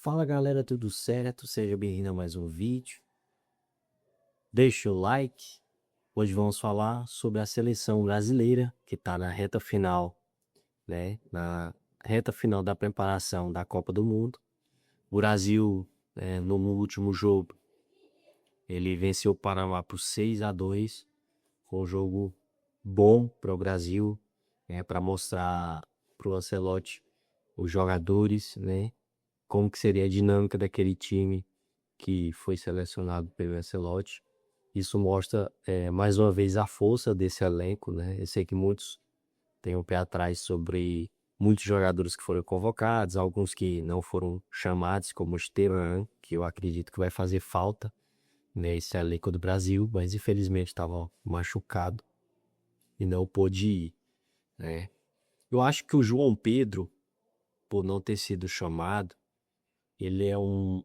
Fala galera, tudo certo? Seja bem-vindo a mais um vídeo. Deixa o like. Hoje vamos falar sobre a seleção brasileira que está na reta final, né? Na reta final da preparação da Copa do Mundo. O Brasil, no último jogo, ele venceu o Panamá por 6-2. Foi um jogo bom para o Brasil, para mostrar para o Ancelotti os jogadores, né? Como que seria a dinâmica daquele time que foi selecionado pelo Ancelotti. Isso mostra mais uma vez a força desse elenco, né? Eu sei que muitos têm um pé atrás sobre muitos jogadores que foram convocados, alguns que não foram chamados, como o Esteban, que eu acredito que vai fazer falta nesse elenco do Brasil, mas infelizmente estava machucado e não pôde ir, né? Eu acho que o João Pedro, por não ter sido chamado, ele é um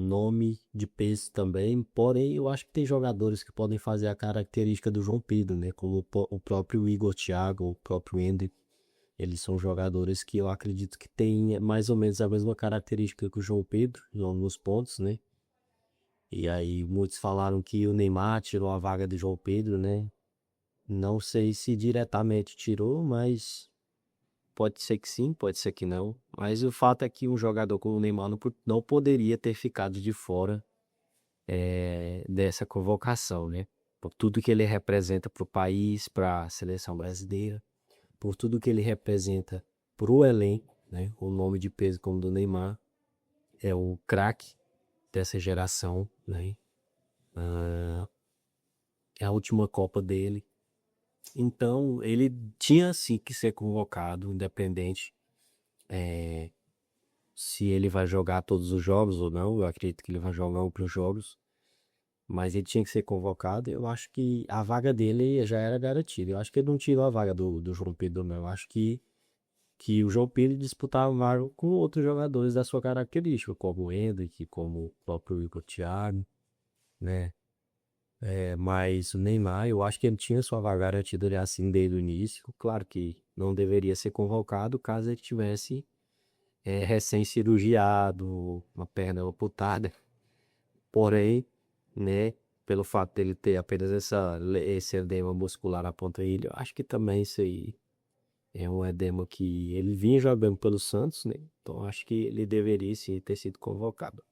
nome de peso também, porém eu acho que tem jogadores que podem fazer a característica do João Pedro, né? Como o próprio Igor Thiago, o próprio Ender. Eles são jogadores que eu acredito que têm mais ou menos a mesma característica que o João Pedro, nos pontos, né? E aí muitos falaram que o Neymar tirou a vaga do João Pedro, né? Não sei se diretamente tirou, mas pode ser que sim, pode ser que não. Mas o fato é que um jogador como o Neymar não poderia ter ficado de fora dessa convocação, né? Por tudo que ele representa para o país, para a seleção brasileira, por tudo que ele representa para o elenco, né? O nome de peso como do Neymar é o craque dessa geração, né? É a última Copa dele. Então, ele tinha sim que ser convocado, independente se ele vai jogar todos os jogos ou não. Eu acredito que ele vai jogar outros jogos, mas ele tinha que ser convocado. Eu acho que a vaga dele já era garantida. Eu acho que ele não tirou a vaga do João Pedro, não. Eu acho que o João Pedro disputava vaga com outros jogadores da sua característica, como o Endrick, como o próprio Igor Thiago, né? Mas o Neymar, eu acho que ele tinha sua vaga garantida já assim desde o início. Claro que não deveria ser convocado caso ele tivesse recém-cirurgiado, uma perna amputada. Porém, né, pelo fato dele ter apenas esse edema muscular na panturrilha, eu acho que também isso aí é um edema que ele vinha jogando pelo Santos, né? Então acho que ele deveria sim ter sido convocado.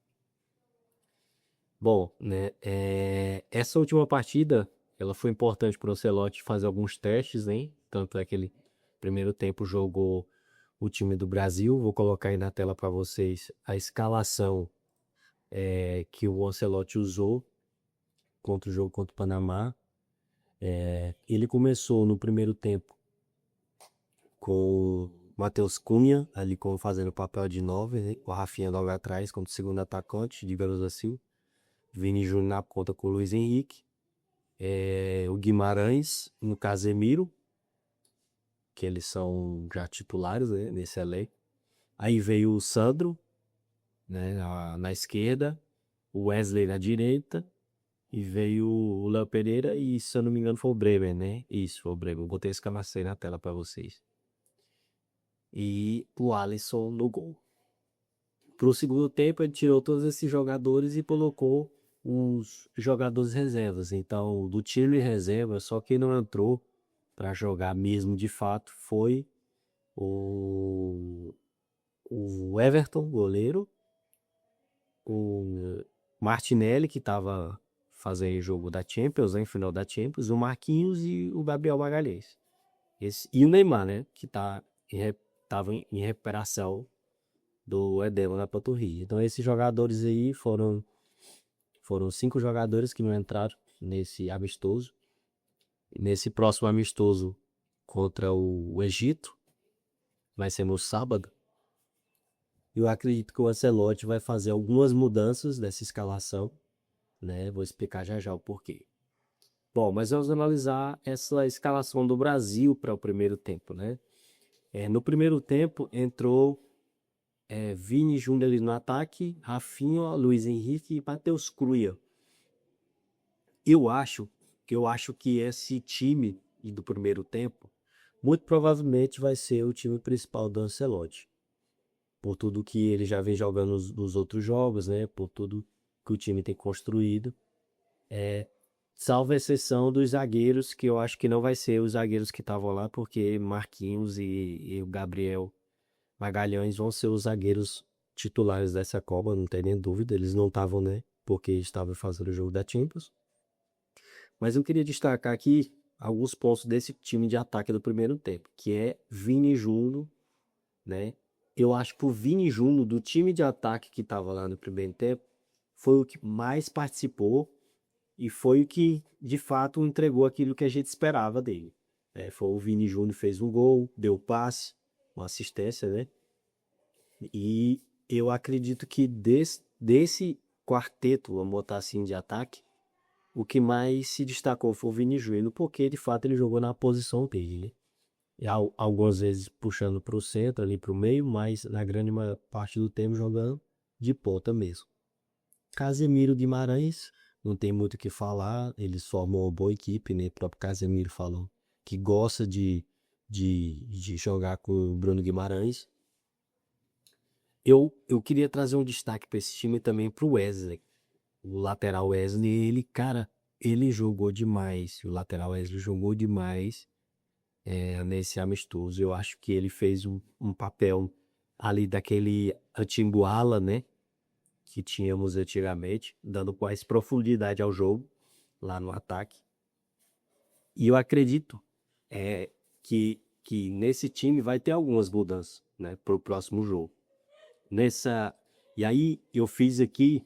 Bom, né, essa última partida, ela foi importante para o Ancelotti fazer alguns testes, né? Tanto é que ele, primeiro tempo, jogou o time do Brasil. Vou colocar aí na tela para vocês a escalação que o Ancelotti usou contra o jogo contra o Panamá. Ele começou no primeiro tempo com o Matheus Cunha, ali como fazendo o papel de 9, né? O Rafinha logo atrás, como segundo atacante de Garoto da Silva. Vini Júnior na ponta com o Luiz Henrique. O Guimarães no Casemiro, que eles são já titulares, né, nesse elenco. Aí veio o Sandro, né, na esquerda, o Wesley na direita, e veio o Léo Pereira e, se eu não me engano, foi o Bremer, né? Isso, foi o Bremer. Eu botei esse escalação aí na tela para vocês. E o Alisson no gol. Pro segundo tempo, ele tirou todos esses jogadores e colocou os jogadores reservas. Então, do time reserva, só quem não entrou para jogar mesmo de fato foi o, o Everton, goleiro, o Martinelli, que estava fazendo jogo da Champions, né, final da Champions, o Marquinhos e o Gabriel Magalhães. E o Neymar, né, que tava em recuperação do edema na panturrilha. Então esses jogadores aí foram 5 jogadores que não entraram nesse amistoso. Nesse próximo amistoso contra o Egito, vai ser no sábado. Eu acredito que o Ancelotti vai fazer algumas mudanças dessa escalação, né? Vou explicar já já o porquê. Bom, mas vamos analisar essa escalação do Brasil para o primeiro tempo, né? No primeiro tempo entrou Vini Júnior ali no ataque, Rafinha, Luiz Henrique e Matheus Cunha. Eu acho que esse time do primeiro tempo muito provavelmente vai ser o time principal do Ancelotti. por tudo que ele já vem jogando nos outros jogos, né? Por tudo que o time tem construído. Salvo exceção dos zagueiros, que eu acho que não vai ser os zagueiros que estavam lá, porque Marquinhos e o Gabriel Magalhães vão ser os zagueiros titulares dessa Copa, não tem nem dúvida. Eles não estavam, né? Porque estavam fazendo o jogo da Champions. Mas eu queria destacar aqui alguns pontos desse time de ataque do primeiro tempo, que é Vini Júnior, né? Eu acho que o Vini Júnior, do time de ataque que estava lá no primeiro tempo, foi o que mais participou e foi o que, de fato, entregou aquilo que a gente esperava dele. Foi o Vini Júnior fez um gol, deu passe, uma assistência, né? E eu acredito que desse quarteto, vamos botar assim, de ataque, o que mais se destacou foi o Vini Júnior, porque de fato ele jogou na posição dele, né? E algumas vezes puxando para o centro, ali para o meio, mas na grande parte do tempo jogando de ponta mesmo. Casemiro Guimarães, não tem muito o que falar, eles formam uma boa equipe, né? O próprio Casemiro falou que gosta de jogar com o Bruno Guimarães. Eu queria trazer um destaque para esse time também para o Wesley. O lateral Wesley, ele, cara, ele jogou demais. O lateral Wesley jogou demais nesse amistoso. Eu acho que ele fez um papel ali daquele Antimbuala, né? Que tínhamos antigamente, dando mais profundidade ao jogo, lá no ataque. E eu acredito que nesse time vai ter algumas mudanças, né? Para o próximo jogo. E aí eu fiz aqui,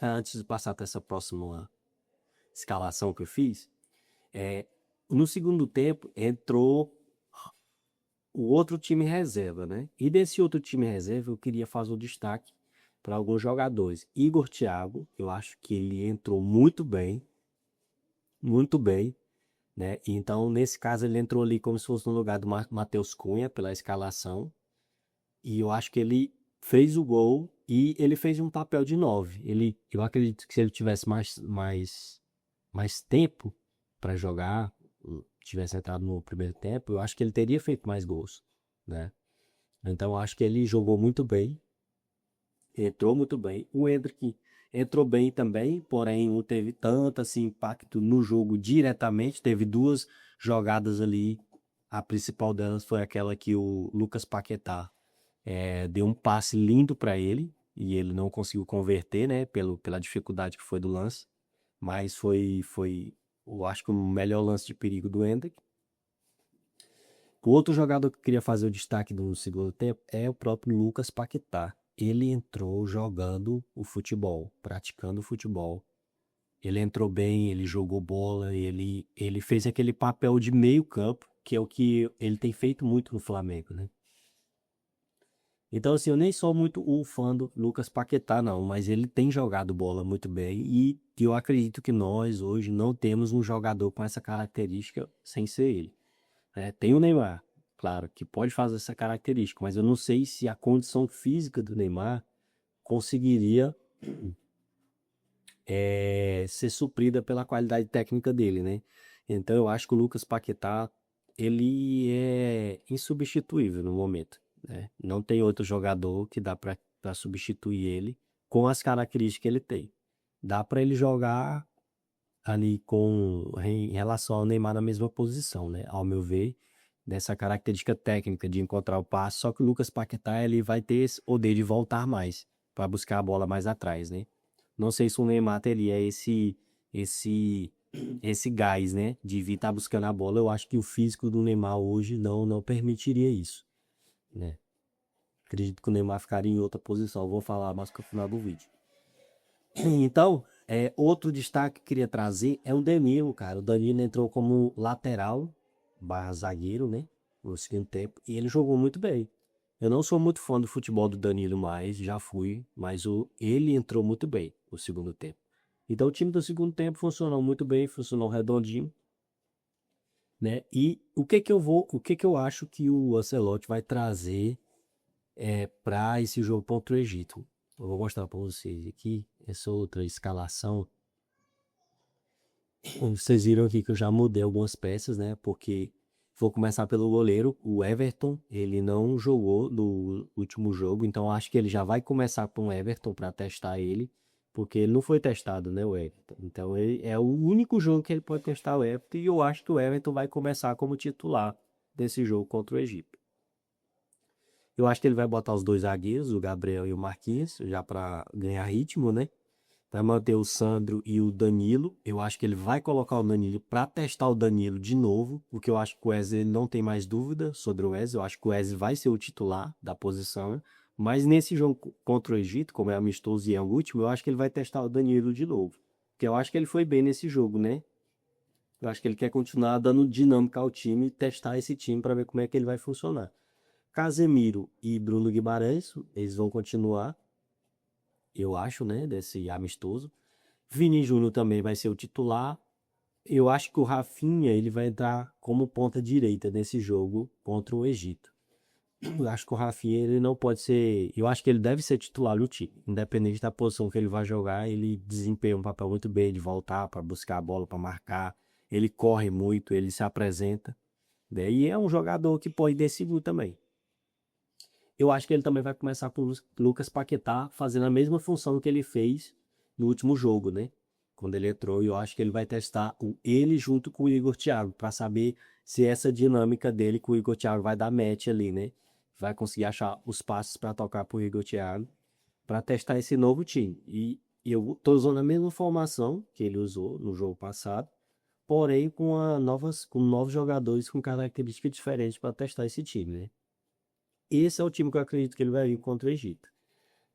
antes de passar para essa próxima escalação que eu fiz, no segundo tempo entrou o outro time reserva, né? E desse outro time reserva eu queria fazer o destaque para alguns jogadores. Igor Thiago, eu acho que ele entrou muito bem, né? E então, nesse caso, ele entrou ali como se fosse no lugar do Matheus Cunha, pela escalação. E eu acho que ele fez o gol e ele fez um papel de 9. Eu acredito que se ele tivesse mais tempo para jogar, tivesse entrado no primeiro tempo, eu acho que ele teria feito mais gols, né? Então, eu acho que ele jogou muito bem, entrou muito bem. O Endrick entrou bem também, porém não teve tanto assim, impacto no jogo diretamente. Teve duas jogadas ali. A principal delas foi aquela que o Lucas Paquetá deu um passe lindo para ele e ele não conseguiu converter, né, pela dificuldade que foi do lance. Mas foi, eu acho que o melhor lance de perigo do Endrick. O outro jogador que eu queria fazer o destaque no segundo tempo é o próprio Lucas Paquetá. Ele entrou jogando o futebol, praticando o futebol. Ele entrou bem, ele jogou bola, ele fez aquele papel de meio campo, que é o que ele tem feito muito no Flamengo, né? Então, assim, eu nem sou muito o fã do Lucas Paquetá, não, mas ele tem jogado bola muito bem e eu acredito que nós hoje não temos um jogador com essa característica sem ser ele. Tem o Neymar, claro, que pode fazer essa característica, mas eu não sei se a condição física do Neymar conseguiria ser suprida pela qualidade técnica dele, né? Então eu acho que o Lucas Paquetá, ele é insubstituível no momento, né? Não tem outro jogador que dá para substituir ele com as características que ele tem. Dá para ele jogar ali em relação ao Neymar na mesma posição, né? Ao meu ver, dessa característica técnica de encontrar o passe, só que o Lucas Paquetá ele vai ter esse poder de voltar mais para buscar a bola mais atrás, né? Não sei se o Neymar teria esse esse gás, né, de vir estar buscando a bola. Eu acho que o físico do Neymar hoje não permitiria isso, né? Acredito que o Neymar ficaria em outra posição. Eu vou falar mais no final do vídeo. Então, outro destaque que eu queria trazer é o Danilo, cara. O Danilo entrou como lateral, barra zagueiro, né? No segundo tempo. E ele jogou muito bem. Eu não sou muito fã do futebol do Danilo mais, já fui, mas ele entrou muito bem no segundo tempo. Então o time do segundo tempo funcionou muito bem, funcionou redondinho, né? E o que que eu acho que o Ancelotti vai trazer para esse jogo contra o Egito? Eu vou mostrar para vocês aqui essa outra escalação. Vocês viram aqui que eu já mudei algumas peças, né? Porque Vou começar pelo goleiro, o Everton. Ele não jogou no último jogo, então acho que ele já vai começar com o Everton para testar ele, porque ele não foi testado, né, o Everton. Então ele é o único jogo que ele pode testar o Everton e eu acho que o Everton vai começar como titular desse jogo contra o Egito. Eu acho que ele vai botar os dois zagueiros, o Gabriel e o Marquinhos, já para ganhar ritmo, né? Vai manter o Sandro e o Danilo. Eu acho que ele vai colocar o Danilo para testar o Danilo de novo, porque eu acho que o Wesley não tem mais dúvida sobre o Wesley. Eu acho que o Wesley vai ser o titular da posição. Mas nesse jogo contra o Egito, como é amistoso e é o último, eu acho que ele vai testar o Danilo de novo. Porque eu acho que ele foi bem nesse jogo, né? Eu acho que ele quer continuar dando dinâmica ao time e testar esse time para ver como é que ele vai funcionar. Casemiro e Bruno Guimarães, eles vão continuar, eu acho, né, desse amistoso. Vini Júnior também vai ser o titular. Eu acho que o Rafinha ele vai entrar como ponta direita nesse jogo contra o Egito. Eu acho que o Rafinha ele não pode ser. Eu acho que ele deve ser titular no time. Independente da posição que ele vai jogar, ele desempenha um papel muito bem de voltar para buscar a bola, para marcar. Ele corre muito, ele se apresenta. Né? E é um jogador que pode decidir também. Eu acho que ele também vai começar com o Lucas Paquetá fazendo a mesma função que ele fez no último jogo, né? Quando ele entrou, eu acho que ele vai testar ele junto com o Igor Thiago para saber se essa dinâmica dele com o Igor Thiago vai dar match ali, né? Vai conseguir achar os passos para tocar pro Igor Thiago para testar esse novo time. E eu tô usando a mesma formação que ele usou no jogo passado, porém com novos jogadores com características diferentes para testar esse time, né? Esse é o time que eu acredito que ele vai vir contra o Egito.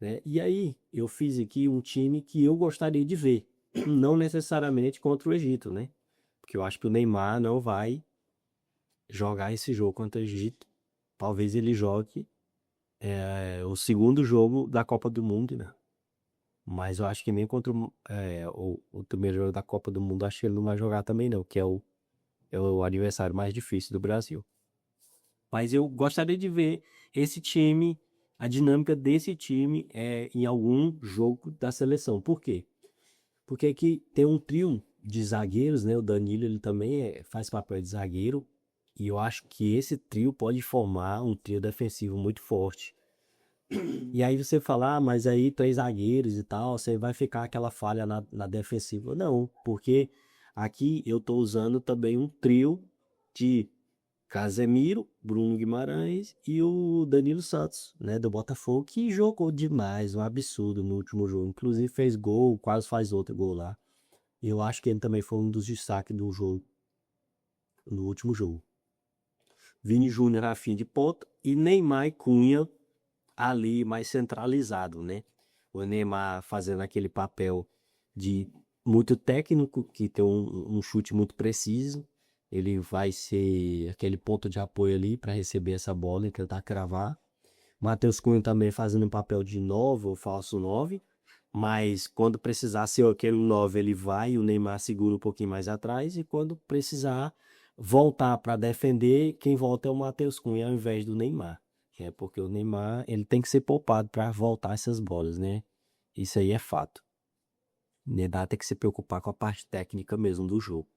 Né? E aí, eu fiz aqui um time que eu gostaria de ver, não necessariamente contra o Egito, né? Porque eu acho que o Neymar não vai jogar esse jogo contra o Egito. Talvez ele jogue o segundo jogo da Copa do Mundo, né? Mas eu acho que nem contra o primeiro jogo da Copa do Mundo, acho que ele não vai jogar também não, que é o adversário mais difícil do Brasil. Mas eu gostaria de ver esse time, a dinâmica desse time em algum jogo da seleção. Por quê? Porque aqui tem um trio de zagueiros, né? O Danilo ele também faz papel de zagueiro. E eu acho que esse trio pode formar um trio defensivo muito forte. E aí você fala, mas aí 3 zagueiros e tal, você vai ficar aquela falha na defensiva. Não, porque aqui eu estou usando também um trio de Casemiro, Bruno Guimarães e o Danilo Santos, né, do Botafogo, que jogou demais, um absurdo no último jogo. Inclusive fez gol, quase faz outro gol lá. Eu acho que ele também foi um dos destaques do jogo, no último jogo. Vini Júnior na fim de ponta e Neymar e Cunha ali mais centralizado, né? O Neymar fazendo aquele papel de muito técnico, que tem um chute muito preciso. Ele vai ser aquele ponto de apoio ali para receber essa bola e tentar cravar. Matheus Cunha também fazendo um papel de 9 ou falso 9. Mas quando precisar ser aquele 9, ele vai, o Neymar segura um pouquinho mais atrás. E quando precisar voltar para defender, quem volta é o Matheus Cunha ao invés do Neymar. É porque o Neymar ele tem que ser poupado para voltar essas bolas, né? Isso aí é fato. O Neymar tem que se preocupar com a parte técnica mesmo do jogo.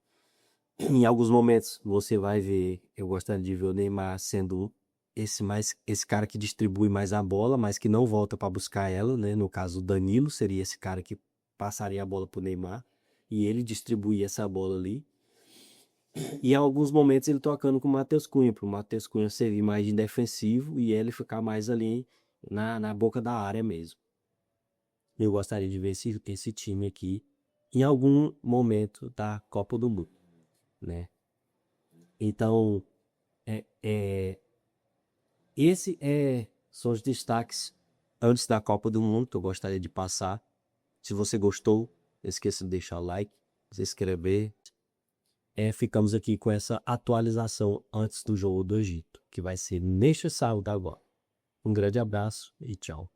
Em alguns momentos você vai ver, eu gostaria de ver o Neymar sendo esse cara que distribui mais a bola, mas que não volta para buscar ela, né? No caso, o Danilo seria esse cara que passaria a bola pro Neymar e ele distribuir essa bola ali. E em alguns momentos ele tocando com o Matheus Cunha, para o Matheus Cunha servir mais de defensivo e ele ficar mais ali na boca da área mesmo. Eu gostaria de ver esse time aqui em algum momento da Copa do Mundo, né? Então, é, é, são os destaques antes da Copa do Mundo que eu gostaria de passar. Se você gostou, não esqueça de deixar o like, se inscrever. Ficamos aqui com essa atualização antes do jogo do Egito, que vai ser neste sábado agora. Um grande abraço e tchau.